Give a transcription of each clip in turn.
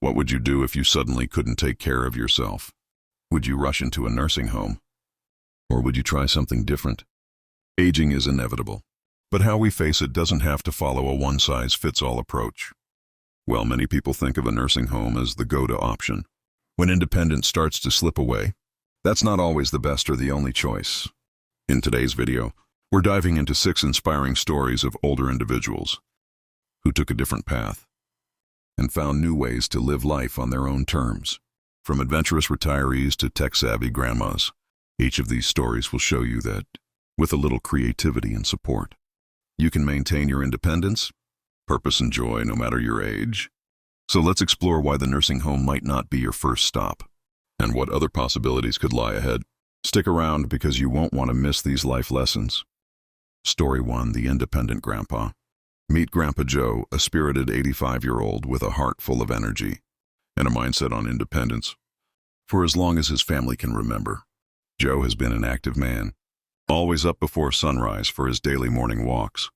What would you do if you suddenly couldn't take care of yourself? Would you rush into a nursing home? Or would you try something different? Aging is inevitable, but how we face it doesn't have to follow a one-size-fits-all approach. While many people think of a nursing home as the go-to option, when independence starts to slip away, that's not always the best or the only choice. In today's video, we're diving into 6 inspiring stories of older individuals who took a different path and found new ways to live life on their own terms. From adventurous retirees to tech-savvy grandmas, each of these stories will show you that, with a little creativity and support, you can maintain your independence, purpose, and joy no matter your age. So let's explore why the nursing home might not be your first stop, and what other possibilities could lie ahead. Stick around because you won't want to miss these life lessons. Story 1: The Independent Grandpa. Meet Grandpa Joe, a spirited 85-year-old with a heart full of energy and a mindset on independence. For as long as his family can remember, Joe has been an active man, always up before sunrise for his daily morning walks,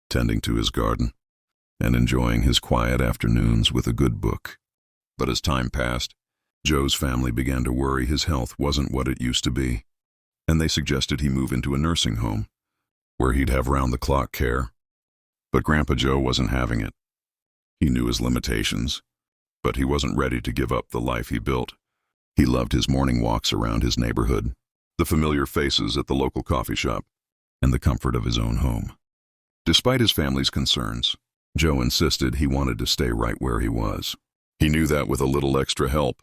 tending to his garden, and enjoying his quiet afternoons with a good book. But as time passed, Joe's family began to worry his health wasn't what it used to be, and they suggested he move into a nursing home, where he'd have round-the-clock care. But Grandpa Joe wasn't having it. He knew his limitations, but he wasn't ready to give up the life he built. He loved his morning walks around his neighborhood, the familiar faces at the local coffee shop, and the comfort of his own home. Despite his family's concerns, Joe insisted he wanted to stay right where he was. He knew that with a little extra help,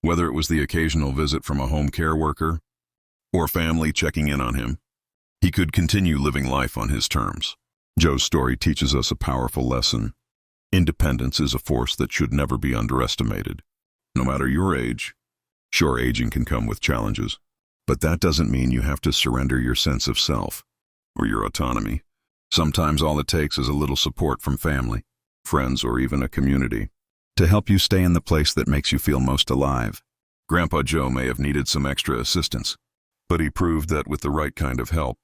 whether it was the occasional visit from a home care worker or family checking in on him, he could continue living life on his terms. Joe's story teaches us a powerful lesson. Independence is a force that should never be underestimated. No matter your age, sure, aging can come with challenges, but that doesn't mean you have to surrender your sense of self or your autonomy. Sometimes all it takes is a little support from family, friends, or even a community to help you stay in the place that makes you feel most alive. Grandpa Joe may have needed some extra assistance, but he proved that with the right kind of help,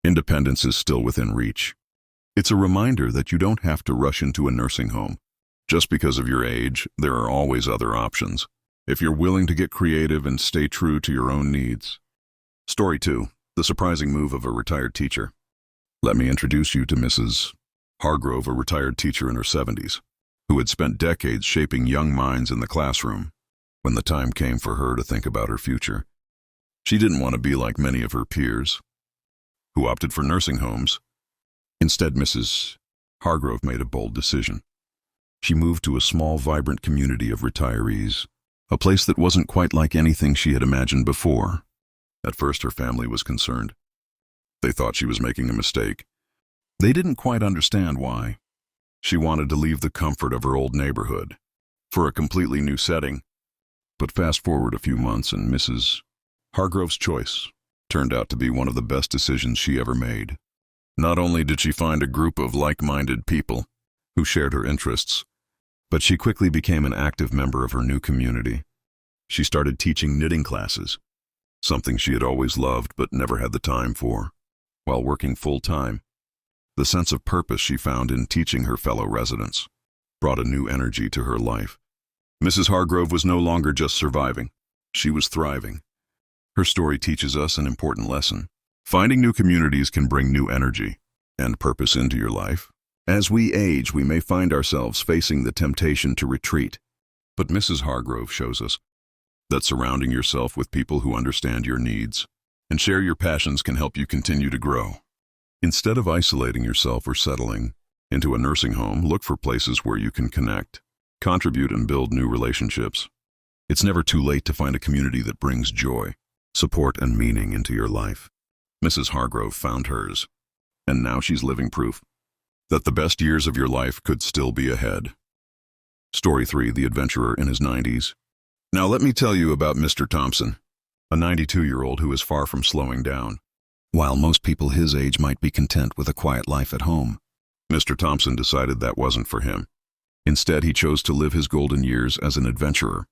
independence is still within reach. It's a reminder that you don't have to rush into a nursing home. Just because of your age, there are always other options, if you're willing to get creative and stay true to your own needs. Story 2: The Surprising Move of a Retired Teacher. Let me introduce you to Mrs. Hargrove, a retired teacher in her 70s, who had spent decades shaping young minds in the classroom. When the time came for her to think about her future, she didn't want to be like many of her peers, who opted for nursing homes. Instead, Mrs. Hargrove made a bold decision. She moved to a small, vibrant community of retirees, a place that wasn't quite like anything she had imagined before. At first, her family was concerned. They thought she was making a mistake. They didn't quite understand why. She wanted to leave the comfort of her old neighborhood for a completely new setting. But fast forward a few months and Mrs. Hargrove's choice turned out to be one of the best decisions she ever made. Not only did she find a group of like-minded people who shared her interests, but she quickly became an active member of her new community. She started teaching knitting classes, something she had always loved but never had the time for. While working full-time, the sense of purpose she found in teaching her fellow residents brought a new energy to her life. Mrs. Hargrove was no longer just surviving, she was thriving. Her story teaches us an important lesson. Finding new communities can bring new energy and purpose into your life. As we age, we may find ourselves facing the temptation to retreat, but Mrs. Hargrove shows us that surrounding yourself with people who understand your needs and share your passions can help you continue to grow. Instead of isolating yourself or settling into a nursing home, look for places where you can connect, contribute, and build new relationships. It's never too late to find a community that brings joy, support, and meaning into your life. Mrs. Hargrove found hers, and now she's living proof that the best years of your life could still be ahead. Story 3: The Adventurer in his 90s. Now let me tell you about Mr. Thompson, a 92-year-old who is far from slowing down. While most people his age might be content with a quiet life at home, Mr. Thompson decided that wasn't for him. Instead, he chose to live his golden years as an adventurer,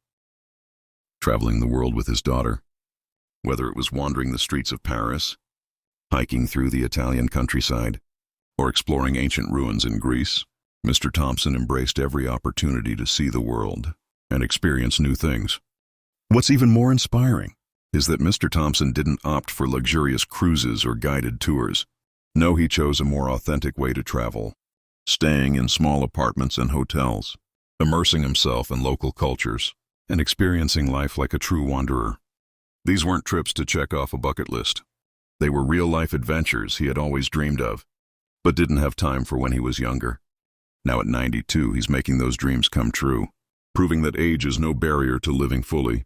traveling the world with his daughter. Whether it was wandering the streets of Paris, hiking through the Italian countryside, or exploring ancient ruins in Greece, Mr. Thompson embraced every opportunity to see the world and experience new things. What's even more inspiring is that Mr. Thompson didn't opt for luxurious cruises or guided tours. No, he chose a more authentic way to travel, staying in small apartments and hotels, immersing himself in local cultures, and experiencing life like a true wanderer. These weren't trips to check off a bucket list. They were real-life adventures he had always dreamed of, but didn't have time for when he was younger. Now at 92, he's making those dreams come true, proving that age is no barrier to living fully.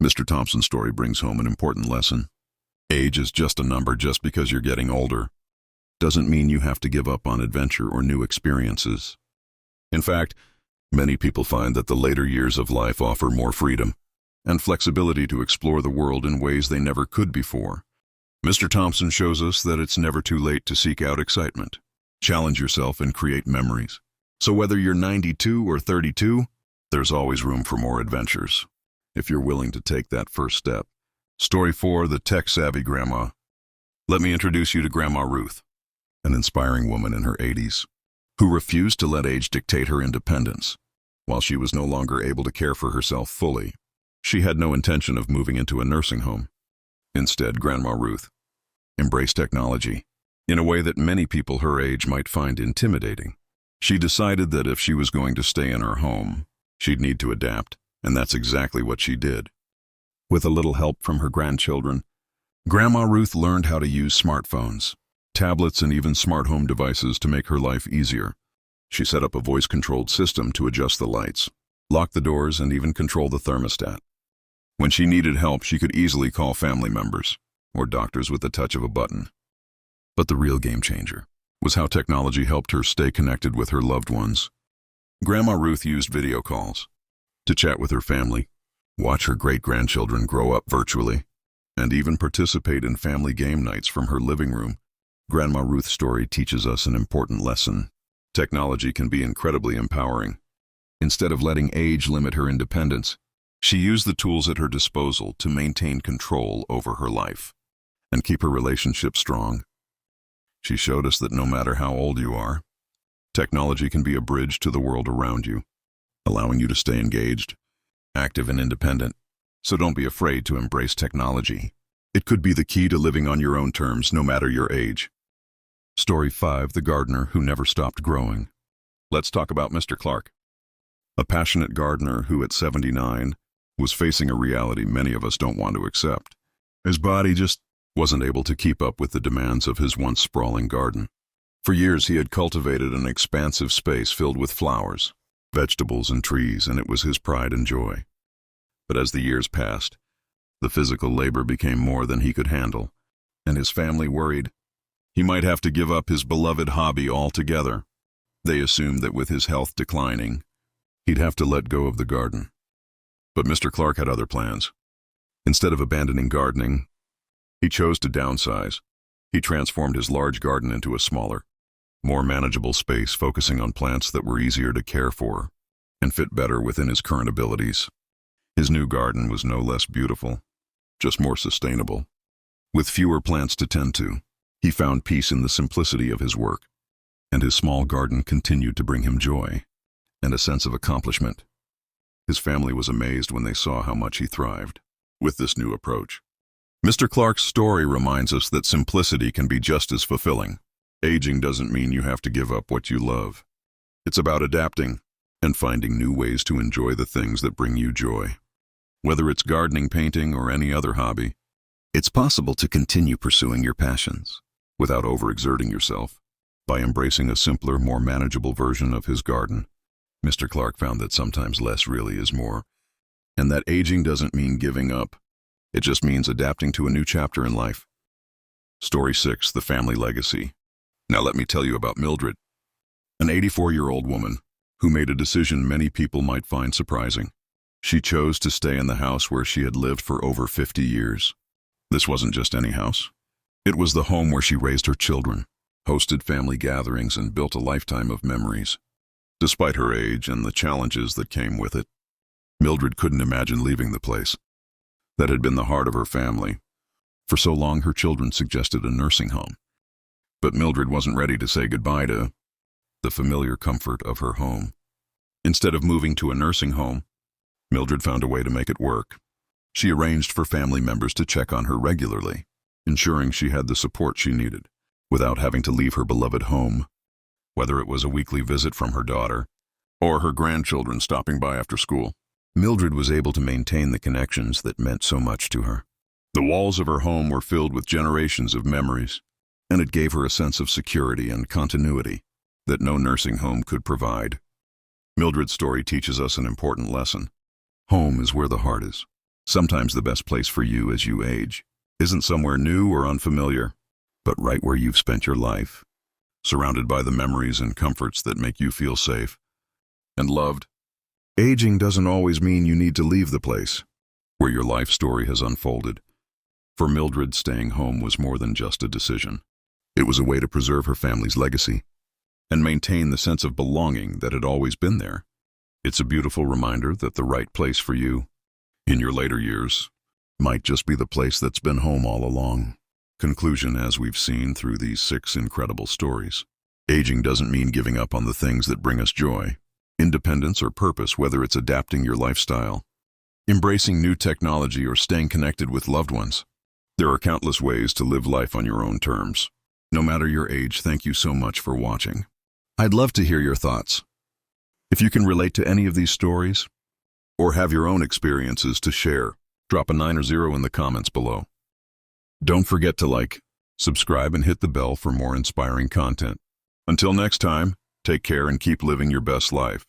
Mr. Thompson's story brings home an important lesson. Age is just a number. Just because you're getting older doesn't mean you have to give up on adventure or new experiences. In fact, many people find that the later years of life offer more freedom and flexibility to explore the world in ways they never could before. Mr. Thompson shows us that it's never too late to seek out excitement, challenge yourself, and create memories. So whether you're 92 or 32, there's always room for more adventures, if you're willing to take that first step. Story 4, the tech-savvy grandma. Let me introduce you to Grandma Ruth, an inspiring woman in her 80s, who refused to let age dictate her independence. While she was no longer able to care for herself fully, she had no intention of moving into a nursing home. Instead, Grandma Ruth embraced technology in a way that many people her age might find intimidating. She decided that if she was going to stay in her home, she'd need to adapt, and that's exactly what she did. With a little help from her grandchildren, Grandma Ruth learned how to use smartphones, tablets, and even smart home devices to make her life easier. She set up a voice-controlled system to adjust the lights, lock the doors, and even control the thermostat. When she needed help, she could easily call family members or doctors with the touch of a button. But the real game changer was how technology helped her stay connected with her loved ones. Grandma Ruth used video calls to chat with her family, watch her great-grandchildren grow up virtually, and even participate in family game nights from her living room. Grandma Ruth's story teaches us an important lesson. Technology can be incredibly empowering. Instead of letting age limit her independence, she used the tools at her disposal to maintain control over her life and keep her relationship strong. She showed us that no matter how old you are, technology can be a bridge to the world around you, allowing you to stay engaged, active, and independent. So don't be afraid to embrace technology. It could be the key to living on your own terms, no matter your age. Story 5, the gardener who never stopped growing. Let's talk about Mr. Clark, a passionate gardener who at 79 was facing a reality many of us don't want to accept. His body just wasn't able to keep up with the demands of his once sprawling garden. For years he had cultivated an expansive space filled with flowers, vegetables, and trees, and it was his pride and joy. But as the years passed, the physical labor became more than he could handle, and his family worried he might have to give up his beloved hobby altogether. They assumed that with his health declining, he'd have to let go of the garden. But Mr. Clark had other plans. Instead of abandoning gardening, he chose to downsize. He transformed his large garden into a smaller, more manageable space, focusing on plants that were easier to care for and fit better within his current abilities. His new garden was no less beautiful, just more sustainable. With fewer plants to tend to, he found peace in the simplicity of his work, and his small garden continued to bring him joy and a sense of accomplishment. His family was amazed when they saw how much he thrived with this new approach. Mr. Clark's story reminds us that simplicity can be just as fulfilling. Aging doesn't mean you have to give up what you love. It's about adapting and finding new ways to enjoy the things that bring you joy. Whether it's gardening, painting, or any other hobby, it's possible to continue pursuing your passions without overexerting yourself. By embracing a simpler, more manageable version of his garden, Mr. Clark found that sometimes less really is more, and that aging doesn't mean giving up. It just means adapting to a new chapter in life. Story 6, the family legacy. Now let me tell you about Mildred, an 84-year-old woman who made a decision many people might find surprising. She chose to stay in the house where she had lived for over 50 years. This wasn't just any house. It was the home where she raised her children, hosted family gatherings, and built a lifetime of memories. Despite her age and the challenges that came with it, Mildred couldn't imagine leaving the place that had been the heart of her family. For so long, her children suggested a nursing home. But Mildred wasn't ready to say goodbye to the familiar comfort of her home. Instead of moving to a nursing home, Mildred found a way to make it work. She arranged for family members to check on her regularly, ensuring she had the support she needed, without having to leave her beloved home. Whether it was a weekly visit from her daughter, or her grandchildren stopping by after school, Mildred was able to maintain the connections that meant so much to her. The walls of her home were filled with generations of memories, and it gave her a sense of security and continuity that no nursing home could provide. Mildred's story teaches us an important lesson. Home is where the heart is. Sometimes the best place for you as you age isn't somewhere new or unfamiliar, but right where you've spent your life, surrounded by the memories and comforts that make you feel safe and loved. Aging doesn't always mean you need to leave the place where your life story has unfolded. For Mildred, staying home was more than just a decision. It was a way to preserve her family's legacy and maintain the sense of belonging that had always been there. It's a beautiful reminder that the right place for you in your later years might just be the place that's been home all along. Conclusion: as we've seen through these 6 incredible stories, aging doesn't mean giving up on the things that bring us joy, independence, or purpose, whether it's adapting your lifestyle, embracing new technology, or staying connected with loved ones. There are countless ways to live life on your own terms. No matter your age, thank you so much for watching. I'd love to hear your thoughts. If you can relate to any of these stories, or have your own experiences to share, drop a 9 or 0 in the comments below. Don't forget to like, subscribe, and hit the bell for more inspiring content. Until next time, take care and keep living your best life.